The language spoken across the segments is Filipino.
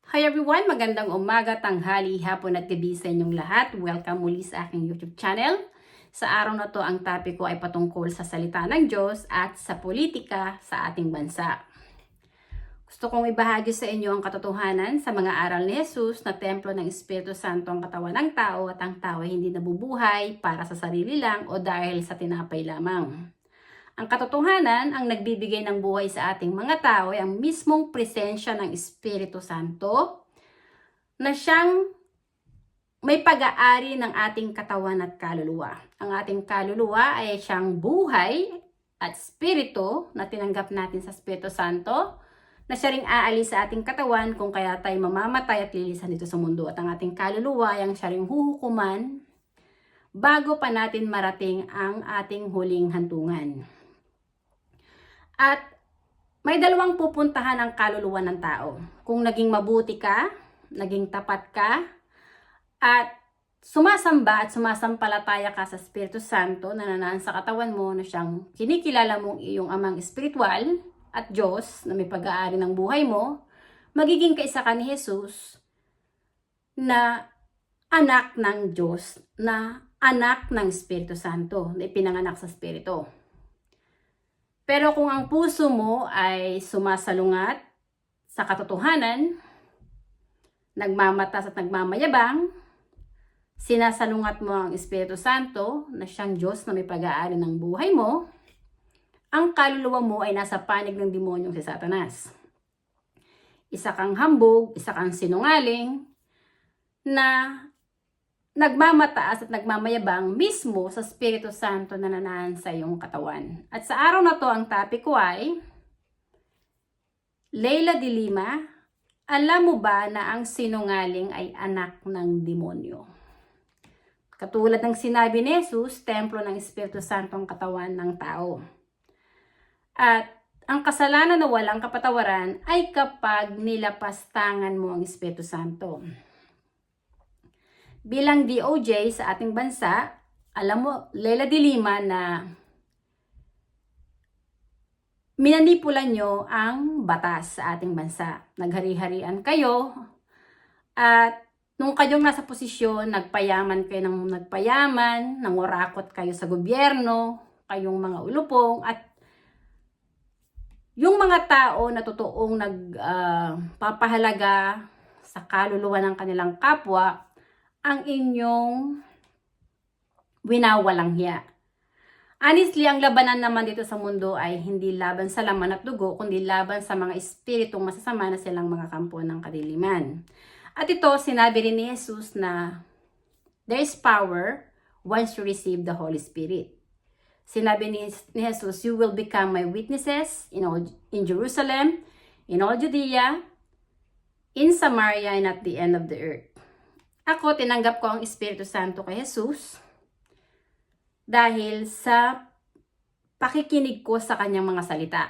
Hi everyone! Magandang umaga, tanghali, hapon at gabi sa inyong lahat. Welcome muli sa aking YouTube channel. Sa araw na to, ang topic ko ay patungkol sa salita ng Diyos at sa politika sa ating bansa. Gusto kong ibahagi sa inyo ang katotohanan sa mga aral ni Jesus na templo ng Espiritu Santo ang katawan ng tao at ang tao ay hindi nabubuhay para sa sarili lang o dahil sa tinapay lamang. Ang katotohanan, ang nagbibigay ng buhay sa ating mga tao ay ang mismong presensya ng Espiritu Santo na siyang may pag-aari ng ating katawan at kaluluwa. Ang ating kaluluwa ay siyang buhay at espiritu na tinanggap natin sa Espiritu Santo na siya ring aalis sa ating katawan kung kaya tayo mamamatay at lilisan dito sa mundo. At ang ating kaluluwa ay siya ring huhukuman bago pa natin marating ang ating huling hantungan. At may dalawang pupuntahan ang kaluluwa ng tao. Kung naging mabuti ka, naging tapat ka, at sumasamba at sumasampalataya ka sa Espiritu Santo na nanaan sa katawan mo na siyang kinikilala mong iyong amang espiritual at Diyos na may pag-aari ng buhay mo, magiging kaisa ka ni Jesus na anak ng Diyos, na anak ng Espiritu Santo, na ipinanganak sa Espiritu. Pero kung ang puso mo ay sumasalungat sa katotohanan, nagmamatas at nagmamayabang, sinasalungat mo ang Espiritu Santo na siyang Diyos na may pag-aari ng buhay mo, ang kaluluwa mo ay nasa panig ng demonyong si Satanas. Isa kang hambog, isa kang sinungaling, na nagmamataas at nagmamayabang mismo sa Espiritu Santo na nanaan sa iyong katawan. At sa araw na to, ang topic ko ay, Leila de Lima, alam mo ba na ang sinungaling ay anak ng demonyo? Katulad ng sinabi ni Jesus, templo ng Espiritu Santo ang katawan ng tao. At ang kasalanan na walang kapatawaran ay kapag nilapastangan mo ang Espiritu Santo. Bilang DOJ sa ating bansa, alam mo, Leila de Lima, na minanipulan nyo ang batas sa ating bansa. Naghari-harian kayo at nung kayong nasa posisyon, nagpayaman kayo ng nagpayaman, nangurakot kayo sa gobyerno, kayong mga ulupong, at yung mga tao na totoong nagpapahalaga sa kaluluwa ng kanilang kapwa, ang inyong winawalang hiya. Honestly, ang labanan naman dito sa mundo ay hindi laban sa laman at dugo, kundi laban sa mga espiritong masasama na silang mga kampo ng kadiliman. At ito, sinabi rin ni Jesus na there is power once you receive the Holy Spirit. Sinabi ni Jesus, you will become my witnesses in Jerusalem, in all Judea, in Samaria, and at the end of the earth. Ako, tinanggap ko ang Espiritu Santo kay Jesus dahil sa pakikinig ko sa kanyang mga salita.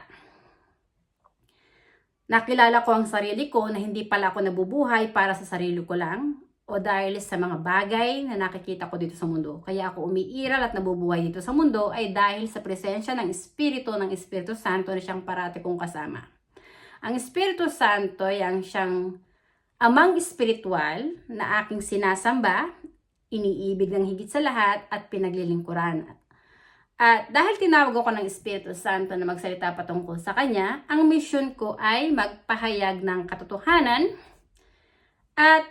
Nakilala ko ang sarili ko na hindi pala ako nabubuhay para sa sarili ko lang o dahil sa mga bagay na nakikita ko dito sa mundo. Kaya ako umiiral at nabubuhay dito sa mundo ay dahil sa presensya ng Espiritu Santo na siyang parati kong kasama. Ang Espiritu Santo ay ang siyang amang espiritual na aking sinasamba, iniibig ng higit sa lahat at pinaglilingkuran. At dahil tinawag ako ng Espiritu Santo na magsalita patungkol sa Kanya, ang mission ko ay magpahayag ng katotohanan at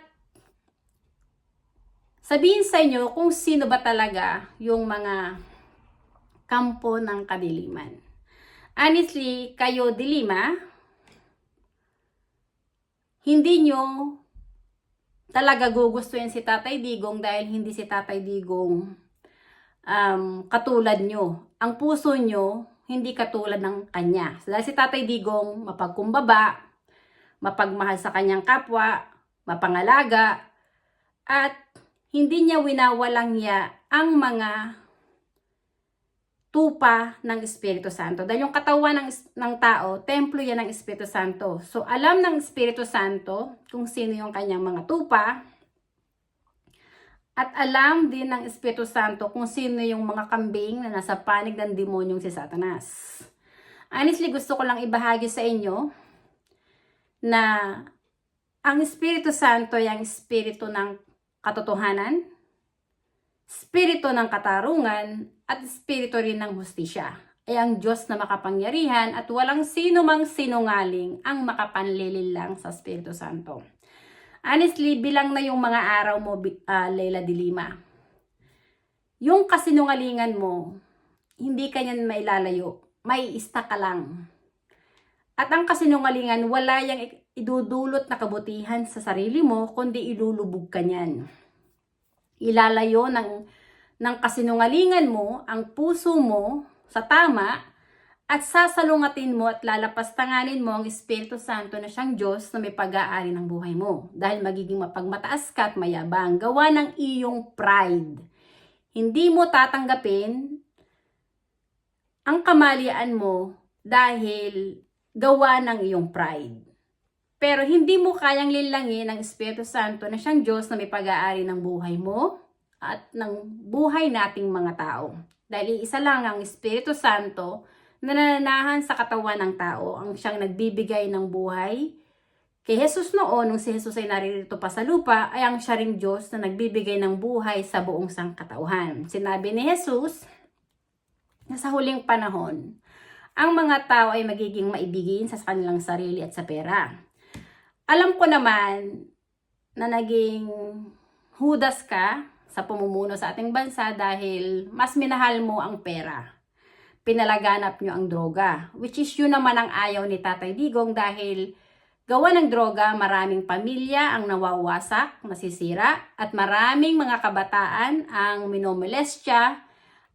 sabihin sa inyo kung sino ba talaga yung mga kampo ng kadiliman. Honestly, kayo dilima, hindi nyo talaga gugustuhin si Tatay Digong dahil hindi si Tatay Digong katulad nyo. Ang puso nyo, hindi katulad ng kanya. Dahil si Tatay Digong mapagkumbaba, mapagmahal sa kanyang kapwa, mapangalaga, at hindi niya winawalang hiya ang mga tupa ng Espiritu Santo. Dahil yung katawan ng tao, templo yan ng Espiritu Santo. So, alam ng Espiritu Santo kung sino yung kanyang mga tupa. At alam din ng Espiritu Santo kung sino yung mga kambing na nasa panig ng demonyong si Satanas. Honestly, gusto ko lang ibahagi sa inyo na Ang Espiritu Santo ay ang espiritu ng katotohanan, espiritu ng katarungan, at espiritu rin ng hustisya. Ay ang Diyos na makapangyarihan at walang sino mang sinungaling ang makapanlililang sa Espiritu Santo. Honestly, bilang na yung mga araw mo, Leila de Lima. Yung kasinungalingan mo, hindi ka niyan mailalayo. May ista ka lang. At ang kasinungalingan, wala yang idudulot na kabutihan sa sarili mo, kundi ilulubog ka niyan. Ilalayo ng kasinungalingan mo ang puso mo sa tama at sasalungatin mo at lalapastanganin mo ang Espiritu Santo na siyang Diyos na may pag-aari ng buhay mo. Dahil magiging mapagmataas ka at mayabang, gawa ng iyong pride. Hindi mo tatanggapin ang kamalian mo dahil gawa ng iyong pride. Pero hindi mo kayang lilangin ang Espiritu Santo na siyang Diyos na may pag-aari ng buhay mo at ng buhay nating mga tao. Dahil isa lang ang Espiritu Santo na nananahan sa katawan ng tao, ang siyang nagbibigay ng buhay. Kay Jesus noon, nung si Jesus ay naririto pa sa lupa, ay ang siya ring Diyos na nagbibigay ng buhay sa buong sangkatauhan. Sinabi ni Jesus na sa huling panahon, ang mga tao ay magiging maibigin sa kanilang sarili at sa pera. Alam ko naman na naging hudas ka sa pamumuno sa ating bansa dahil mas minahal mo ang pera. Pinalaganap nyo ang droga, which is yun naman ang ayaw ni Tatay Digong dahil gawa ng droga, maraming pamilya ang nawawasak, nasisira, at maraming mga kabataan ang minomolestya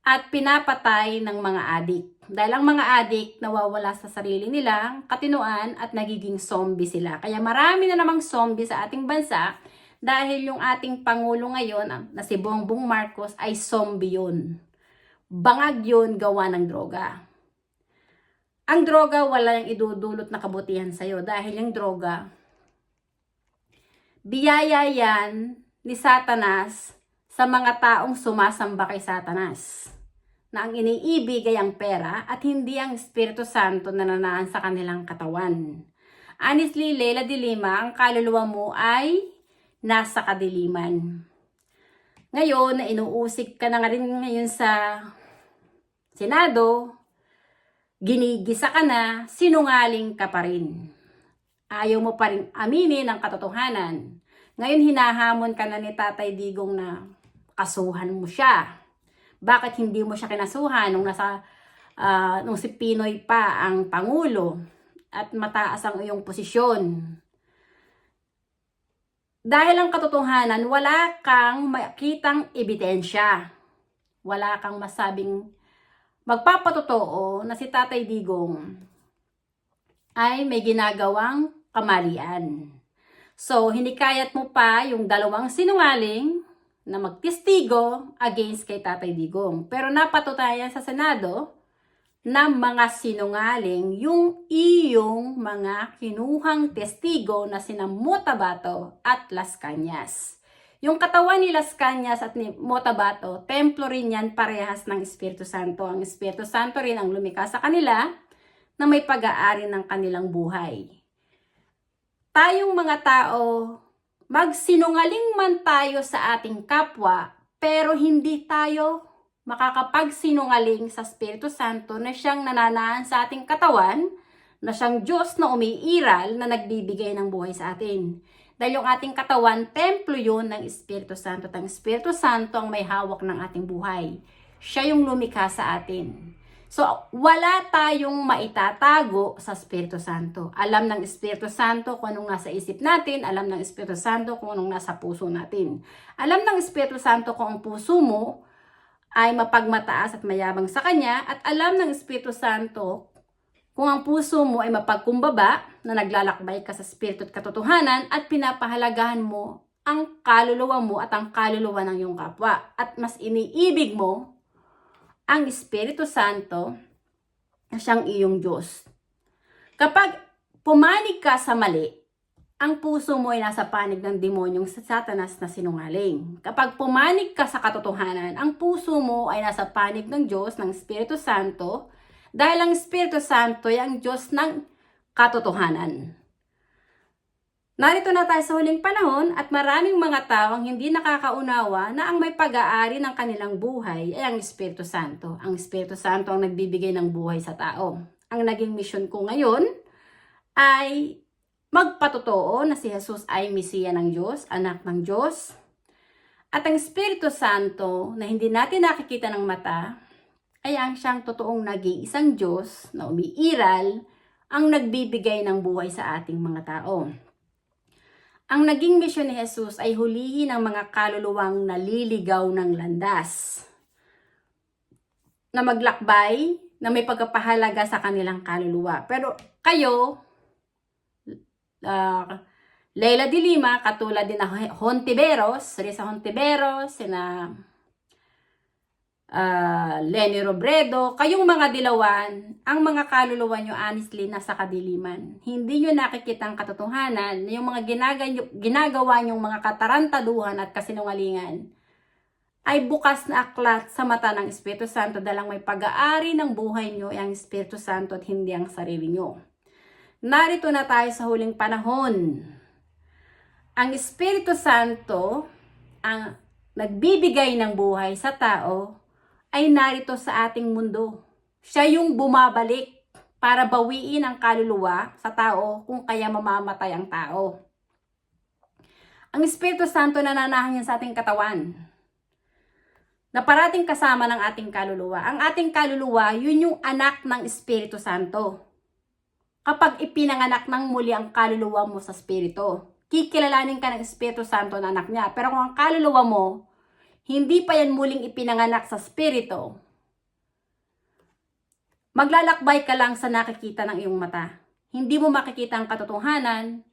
at pinapatay ng mga adik. Dahil ang mga adik nawawala sa sarili nila, katinuan at nagiging zombie sila. Kaya marami na namang zombie sa ating bansa dahil yung ating Pangulo ngayon na si Bongbong Marcos ay zombie yun. Bangag yun gawa ng droga. Ang droga wala yung idudulot na kabutihan sa'yo dahil yung droga, biyaya yan ni Satanas sa mga taong sumasamba kay Satanas. Na ang iniibig ay ang pera at hindi ang Espiritu Santo na nananaan sa kanilang katawan. Honestly, Leila de Lima, ang kaluluwa mo ay nasa kadiliman. Ngayon, na inuusig ka na nga rin ngayon sa Senado, ginigisa ka na, sinungaling ka pa rin. Ayaw mo pa rin aminin ang katotohanan. Ngayon, hinahamon ka na ni Tatay Digong na kasuhan mo siya. Bakit hindi mo siya kinasuhan nung nung si Pinoy pa ang Pangulo at mataas ang iyong posisyon? Dahil ang katotohanan, wala kang makitang ebidensya. Wala kang masabing magpapatotoo na si Tatay Digong ay may ginagawang kamalian. So, hinikayat mo pa yung dalawang sinungaling na magtestigo against kay Tatay Digong. Pero napatunayan sa Senado na mga sinungaling yung iyong mga kinuhang testigo na sina Motabato at Las Cañas. Yung katawan ni Las Cañas at ni Motabato, templo rin yan parehas ng Espiritu Santo. Ang Espiritu Santo rin ang lumikha sa kanila na may pag-aari ng kanilang buhay. Tayong mga tao, magsinungaling man tayo sa ating kapwa, pero hindi tayo makakapagsinungaling sa Espiritu Santo na siyang nananaan sa ating katawan, na siyang Diyos na umiiral na nagbibigay ng buhay sa atin. Dahil yung ating katawan, templo yun ng Espiritu Santo. At ang Espiritu Santo ang may hawak ng ating buhay. Siya yung lumikha sa atin. So, wala tayong maitatago sa Espiritu Santo. Alam ng Espiritu Santo kung anong nasa isip natin. Alam ng Espiritu Santo kung anong nasa puso natin. Alam ng Espiritu Santo kung ang puso mo ay mapagmataas at mayabang sa Kanya. At alam ng Espiritu Santo kung ang puso mo ay mapagkumbaba na naglalakbay ka sa Espiritu at katotohanan at pinapahalagahan mo ang kaluluwa mo at ang kaluluwa ng iyong kapwa. At mas iniibig mo ang Espiritu Santo na siyang iyong Diyos. Kapag pumanig ka sa mali, ang puso mo ay nasa panig ng demonyong sa Satanas na sinungaling. Kapag pumanig ka sa katotohanan, ang puso mo ay nasa panig ng Diyos, ng Espiritu Santo, dahil ang Espiritu Santo ay ang Diyos ng katotohanan. Narito na tayo sa huling panahon at maraming mga tao ang hindi nakakaunawa na ang may pag-aari ng kanilang buhay ay ang Espiritu Santo. Ang Espiritu Santo ang nagbibigay ng buhay sa tao. Ang naging misyon ko ngayon ay magpatotoo na si Jesus ay Mesiya ng Diyos, anak ng Diyos. At ang Espiritu Santo na hindi natin nakikita ng mata ay ang siyang totoong nag-iisang Diyos na umiiral ang nagbibigay ng buhay sa ating mga tao. Ang naging misyon ni Jesus ay hulihin ang mga kaluluwang naliligaw ng landas, na maglakbay, na may pagpapahalaga sa kanilang kaluluwa. Pero kayo, Leila de Lima, katulad din na Hontiveros, Risa Hontiveros, sina Leni Robredo, kayong mga dilawan, ang mga kaluluwa nyo honestly nasa kadiliman. Hindi nyo nakikita ang katotohanan na yung mga ginagawa nyong mga katarantaduhan at kasinungalingan ay bukas na aklat sa mata ng Espiritu Santo dalang may pag-aari ng buhay nyo ay ang Espiritu Santo at hindi ang sarili nyo. Narito na tayo sa huling panahon. Ang Espiritu Santo, ang nagbibigay ng buhay sa tao, ay narito sa ating mundo. Siya yung bumabalik para bawiin ang kaluluwa sa tao kung kaya mamamatay ang tao. Ang Espiritu Santo nananahan yan sa ating katawan, na parating kasama ng ating kaluluwa. Ang ating kaluluwa, yun yung anak ng Espiritu Santo. Kapag ipinanganak ng muli ang kaluluwa mo sa Espiritu, kikilalanin ka ng Espiritu Santo na anak niya. Pero kung ang kaluluwa mo, hindi pa yan muling ipinanganak sa Espiritu, maglalakbay ka lang sa nakikita ng iyong mata. Hindi mo makikita ang katotohanan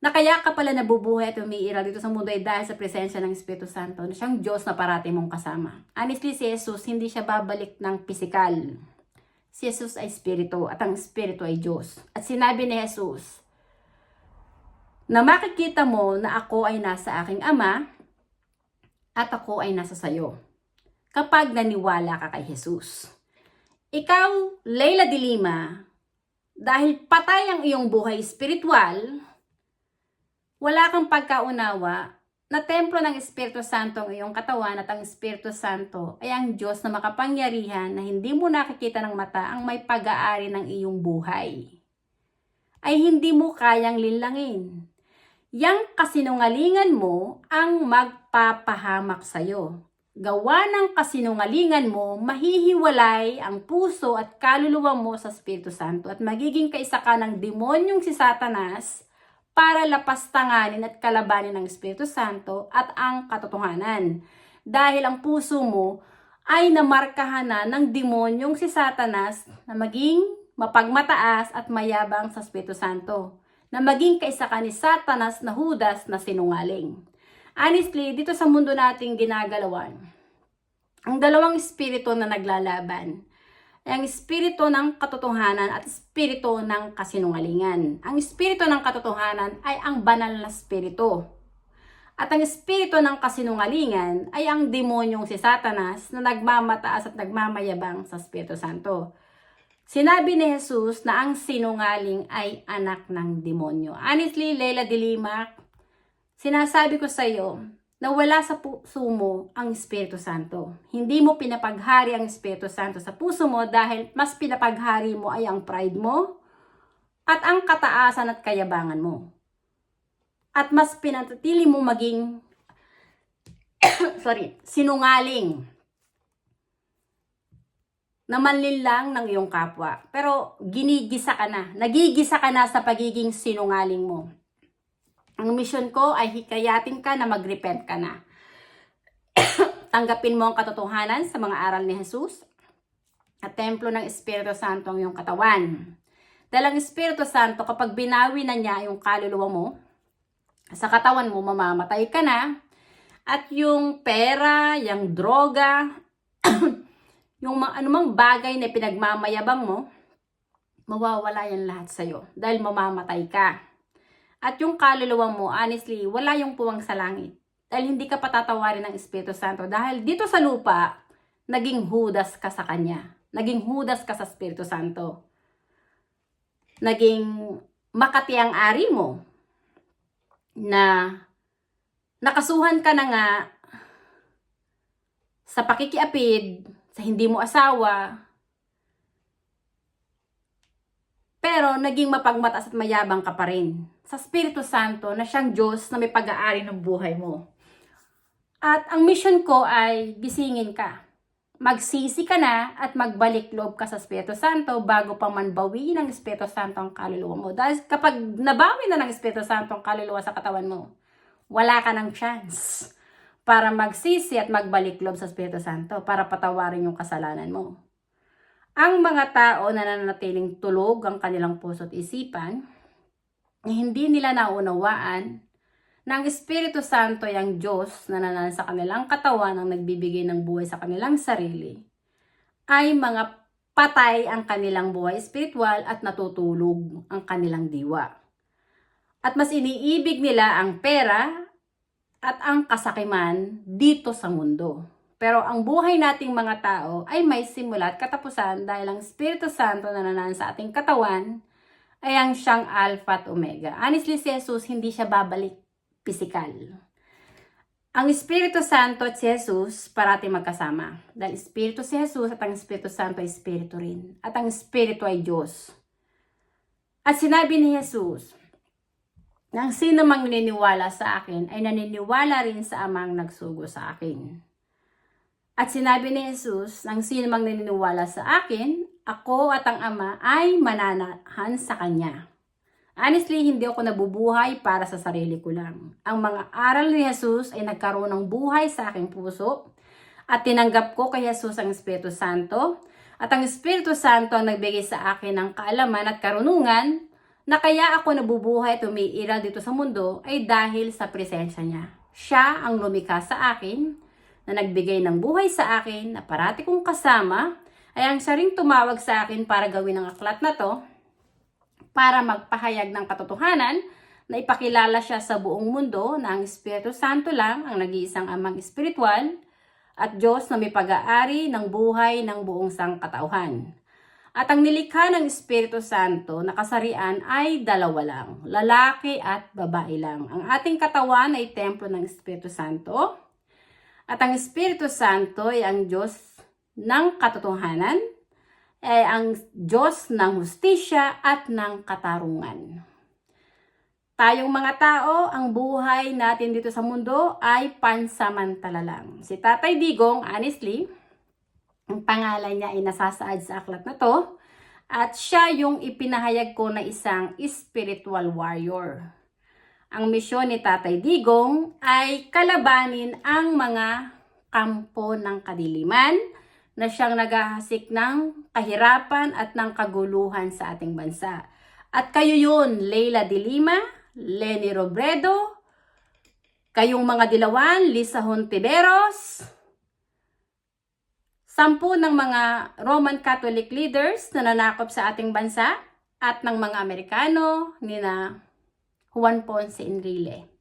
na kaya ka pala nabubuhay at umiiral dito sa mundo ay dahil sa presensya ng Espiritu Santo na siyang Diyos na parati mong kasama. Honestly, si Jesus hindi siya babalik ng pisikal. Si Jesus ay Espiritu at ang Espiritu ay Diyos. At sinabi ni Jesus na makikita mo na ako ay nasa aking Ama at ako ay nasa sayo kapag naniwala ka kay Jesus. Ikaw, Leila de Lima, dahil patay ang iyong buhay espiritual, wala kang pagkaunawa na templo ng Espiritu Santo ang iyong katawan at ang Espiritu Santo ay ang Diyos na makapangyarihan na hindi mo nakikita ng mata ang may pag-aari ng iyong buhay. Ay hindi mo kayang linlangin. Yang kasinungalingan mo ang magpapahamak sa'yo. Gawa ng kasinungalingan mo, mahihiwalay ang puso at kaluluwa mo sa Espiritu Santo at magiging kaisa ka ng demonyong si Satanas para lapastanganin at kalabanin ng Espiritu Santo at ang katotohanan. Dahil ang puso mo ay namarkahan na ng demonyong si Satanas na maging mapagmataas at mayabang sa Espiritu Santo, na maging kaisa ka ni Satanas na Judas na sinungaling. Honestly, dito sa mundo nating ginagalawan, ang dalawang espiritu na naglalaban ay ang espiritu ng katotohanan at espiritu ng kasinungalingan. Ang espiritu ng katotohanan ay ang banal na espiritu. At ang espiritu ng kasinungalingan ay ang demonyong si Satanas na nagmamataas at nagmamayabang sa Espiritu Santo. Sinabi ni Jesus na ang sinungaling ay anak ng demonyo. Honestly, Leila de Lima, sinasabi ko sa iyo na wala sa puso mo ang Espiritu Santo. Hindi mo pinapaghari ang Espiritu Santo sa puso mo dahil mas pinapaghari mo ay ang pride mo at ang kataasan at kayabangan mo. At mas pinatili mo maging sinungaling na manlinlang ng iyong kapwa. Pero ginigisa ka na. Nagigisa ka na sa pagiging sinungaling mo. Ang misyon ko ay hikayatin ka na mag-repent ka na. Tanggapin mo ang katotohanan sa mga aral ni Jesus at templo ng Espiritu Santo ang iyong katawan. Dahil ang Espiritu Santo, kapag binawi na niya yung kaluluwa mo, sa katawan mo, mamamatay ka na. At yung pera, yung droga, yung anumang bagay na pinagmamayabang mo, mawawala yan lahat sa'yo dahil mamamatay ka. At yung kaluluwa mo, honestly, wala yung puwang sa langit. Dahil hindi ka patatawarin ng Espiritu Santo. Dahil dito sa lupa, naging Judas ka sa Kanya. Naging Judas ka sa Espiritu Santo. Naging Makati ang ari mo. na nakasuhan ka na nga sa pakikiapid, sa hindi mo asawa, pero naging mapagmataas at mayabang ka pa rin sa Espiritu Santo na siyang Diyos na may pag-aari ng buhay mo. At ang mission ko ay gisingin ka. Magsisi ka na at magbalik loob ka sa Espiritu Santo bago pa man bawiin ng Espiritu Santo ang kaluluwa mo. Dahil kapag nabawi na ng Espiritu Santo ang kaluluwa sa katawan mo, wala ka ng chance para magsisi at magbalik loob sa Espiritu Santo para patawarin yung kasalanan mo. Ang mga tao na nananatiling tulog ang kanilang puso at isipan, hindi nila naunawaan na ang Espiritu Santo ay ang Diyos na nananahan sa kanilang katawan ang nagbibigay ng buhay sa kanilang sarili, ay mga patay ang kanilang buhay espiritual at natutulog ang kanilang diwa. At mas iniibig nila ang pera at ang kasakiman dito sa mundo. Pero ang buhay nating mga tao ay may simula at katapusan dahil ang Espiritu Santo na nananahan sa ating katawan ay ang siyang Alpha at Omega. Honestly, si Jesus hindi siya babalik pisikal. Ang Espiritu Santo at si Jesus parati magkasama. Dahil Espiritu si Jesus at ang Espiritu Santo ay Espiritu rin. At ang Espiritu ay Diyos. At sinabi ni Jesus, na ang sino mang naniniwala sa akin ay naniniwala rin sa amang nagsugo sa akin. At sinabi ni Jesus, nang sino mang naniniwala sa akin, ako at ang Ama ay mananahan sa Kanya. Honestly, hindi ako nabubuhay para sa sarili ko lang. Ang mga aral ni Jesus ay nagkaroon ng buhay sa aking puso at tinanggap ko kay Jesus ang Espiritu Santo. At ang Espiritu Santo ang nagbigay sa akin ng kaalaman at karunungan na kaya ako nabubuhay at umiiral dito sa mundo ay dahil sa presensya niya. Siya ang lumikha sa akin, na nagbigay ng buhay sa akin, na parati kong kasama, ay ang siya ring tumawag sa akin para gawin ang aklat na to, para magpahayag ng katotohanan na ipakilala siya sa buong mundo na ang Espiritu Santo lang ang nag-iisang amang espiritual at Diyos na may pag-aari ng buhay ng buong sangkatauhan. At ang nilikha ng Espiritu Santo na kasarian ay dalawa lang, lalaki at babae lang. Ang ating katawan ay templo ng Espiritu Santo. At ang Espiritu Santo ay ang Diyos ng katotohanan, ay ang Diyos ng hustisya at ng katarungan. Tayong mga tao, ang buhay natin dito sa mundo ay pansamantala lang. Si Tatay Digong, honestly, ang pangalan niya ay nasasaad sa aklat na to, at siya yung ipinahayag ko na isang spiritual warrior. Ang misyon ni Tatay Digong ay kalabanin ang mga kampo ng kadiliman na siyang naghahasik ng kahirapan at ng kaguluhan sa ating bansa. At kayo yun, Leila de Lima, Leni Robredo, kayong mga dilawan, Lisa Hontiveros, 10 ng mga Roman Catholic leaders na nanakop sa ating bansa at ng mga Amerikano, nina Juan Ponce Enrile.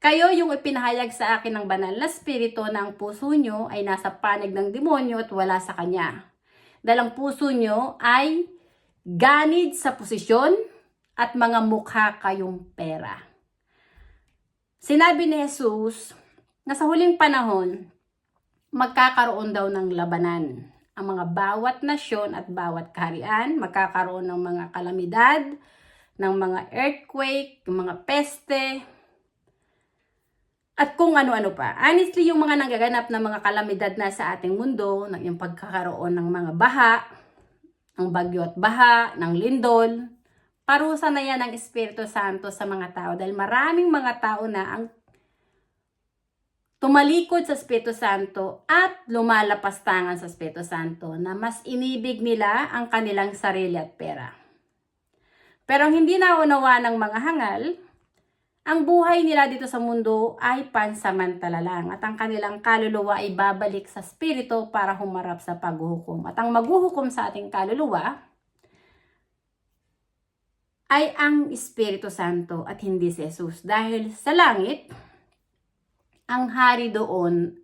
Kayo yung ipinahayag sa akin ng banal na spirito na ang puso nyo ay nasa panig ng demonyo at wala sa kanya. Dahil ang puso nyo ay ganid sa posisyon at mga mukha kayong pera. Sinabi ni Jesus na sa huling panahon, magkakaroon daw ng labanan. Ang mga bawat nasyon at bawat kaharian, magkakaroon ng mga kalamidad, ng mga earthquake, ng mga peste, at kung ano-ano pa. Honestly, yung mga nagaganap na mga kalamidad na sa ating mundo, yung pagkakaroon ng mga baha, ng bagyo at baha, ng lindol, parusa na yan ng Espiritu Santo sa mga tao. Dahil maraming mga tao na ang tumalikod sa Espiritu Santo at lumalapastangan sa Espiritu Santo na mas inibig nila ang kanilang sarili at pera. Pero ang hindi naunawa ng mga hangal, ang buhay nila dito sa mundo ay pansamantala lang at ang kanilang kaluluwa ay babalik sa Espiritu para humarap sa paghuhukom. At ang maghuhukom sa ating kaluluwa ay ang Espiritu Santo at hindi si Jesus. Dahil sa langit, ang hari doon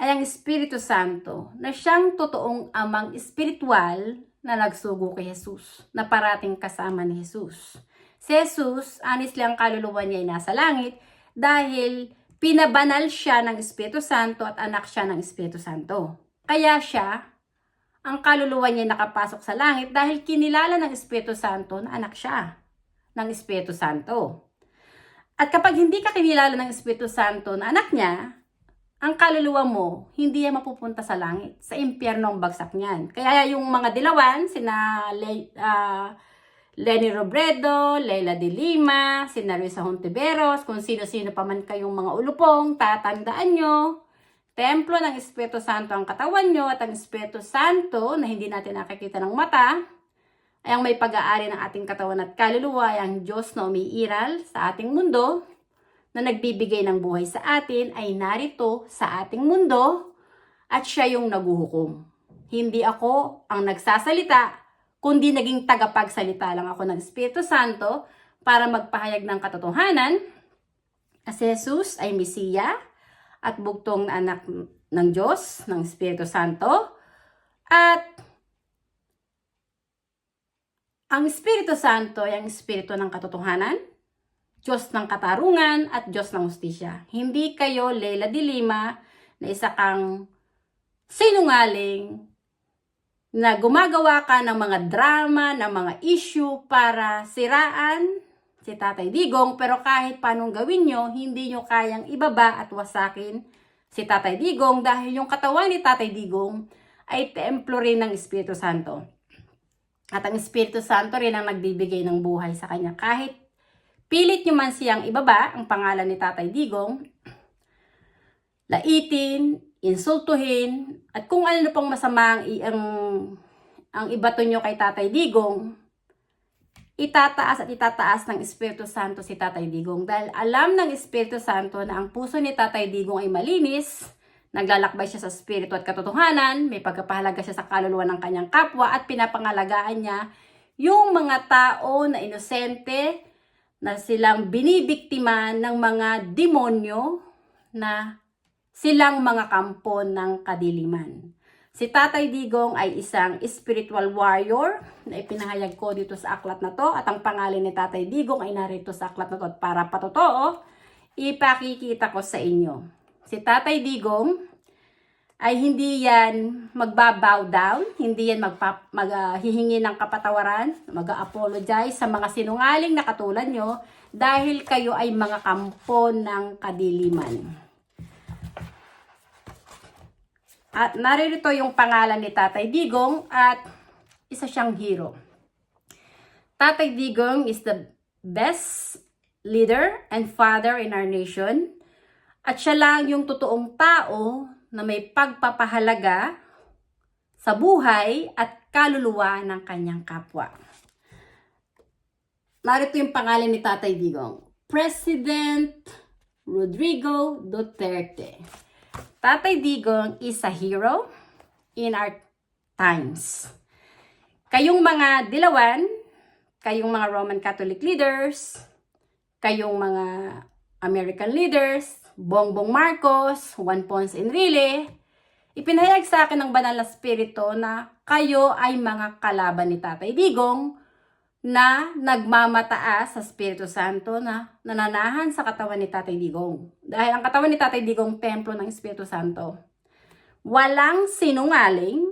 ay ang Espiritu Santo na siyang totoong amang espiritual na nagsugo kay Jesus, na parating kasama ni Jesus. Si Jesus, honestly, ang kaluluwa niya ay nasa langit dahil pinabanal siya ng Espiritu Santo at anak siya ng Espiritu Santo. Kaya siya, ang kaluluwa niya ay nakapasok sa langit dahil kinilala ng Espiritu Santo na anak siya ng Espiritu Santo. At kapag hindi ka kinilala ng Espiritu Santo na anak niya, ang kaluluwa mo, hindi yan mapupunta sa langit. Sa impyerno ang bagsak niyan. Kaya yung mga dilawan, sina Lenny Robredo, Leila de Lima, sina Risa Hontiveros, kung sino-sino pa man kayong mga ulupong, tatandaan nyo, templo ng Espiritu Santo ang katawan nyo at ang Espiritu Santo na hindi natin nakikita ng mata, ay ang may pag-aari ng ating katawan at kaluluwa ay ang Diyos na umiiral sa ating mundo, na nagbibigay ng buhay sa atin, ay narito sa ating mundo at siya yung naguhukom. Hindi ako ang nagsasalita, kundi naging tagapagsalita lang ako ng Espiritu Santo para magpahayag ng katotohanan na si Jesus ay Mesiya at bugtong na anak ng Diyos, ng Espiritu Santo. At ang Espiritu Santo ay ang Espiritu ng katotohanan, Diyos ng katarungan at Diyos ng hustisya. Hindi kayo Leila de Lima na isa kang sinungaling na gumagawa ka ng mga drama, ng mga issue para siraan si Tatay Digong, pero kahit paanong gawin nyo, hindi nyo kayang ibaba at wasakin si Tatay Digong dahil yung katawan ni Tatay Digong ay templo rin ng Espiritu Santo. At ang Espiritu Santo rin ang nagbibigay ng buhay sa kanya. Kahit pilit nyo man siyang ibaba, ang pangalan ni Tatay Digong, laitin, insultuhin, at kung ano pang masama ang ibato nyo kay Tatay Digong, itataas at itataas ng Espiritu Santo si Tatay Digong. Dahil alam ng Espiritu Santo na ang puso ni Tatay Digong ay malinis, naglalakbay siya sa Espiritu at katotohanan, may pagpapahalaga siya sa kaluluwa ng kanyang kapwa, at pinapangalagaan niya yung mga tao na inosente, na silang binibiktima ng mga demonyo, na silang mga kampo ng kadiliman. Si Tatay Digong ay isang spiritual warrior na ipinahayag ko dito sa aklat na to, at ang pangalan ni Tatay Digong ay narito sa aklat na to, at para patotoo, ipakikita ko sa inyo. Si Tatay Digong ay hindi yan magbabow down, hindi yan hihingi ng kapatawaran, mag-apologize sa mga sinungaling na katulad nyo dahil kayo ay mga kampo ng kadiliman. At narito yung pangalan ni Tatay Digong at isa siyang hero. Tatay Digong is the best leader and father in our nation, at siya lang yung totoong tao na may pagpapahalaga sa buhay at kaluluwa ng kanyang kapwa. Narito yung pangalan ni Tatay Digong, President Rodrigo Duterte. Tatay Digong is a hero in our times. Kayong mga dilawan, kayong mga Roman Catholic leaders, kayong mga American leaders, Bongbong Marcos, Juan Ponce Enrile, ipinahayag sa akin ng banal na spirito na kayo ay mga kalaban ni Tatay Digong na nagmamataas sa Espiritu Santo na nananahan sa katawan ni Tatay Digong. Dahil ang katawan ni Tatay Digong, templo ng Espiritu Santo. Walang sinungaling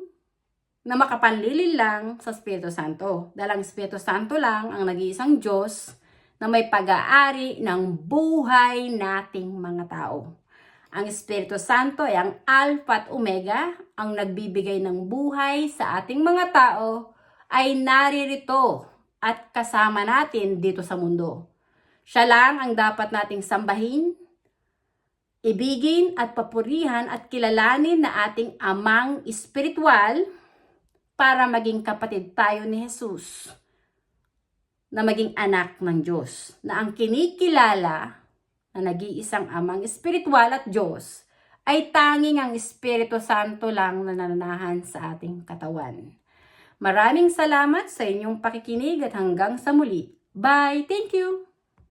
na makapanlilin lang sa Espiritu Santo. Dahil ang Espiritu Santo lang ang nag-iisang Diyos na may pag-aari ng buhay nating mga tao. Ang Espiritu Santo ay ang Alpha at Omega, ang nagbibigay ng buhay sa ating mga tao, ay naririto at kasama natin dito sa mundo. Siya lang ang dapat nating sambahin, ibigin at papurihan at kilalanin na ating amang espiritual para maging kapatid tayo ni Jesus, na maging anak ng Diyos, na ang kinikilala na nag-iisang amang espiritual at Diyos ay tanging ang Espiritu Santo lang na nananahan sa ating katawan. Maraming salamat sa inyong pakikinig at hanggang sa muli. Bye! Thank you!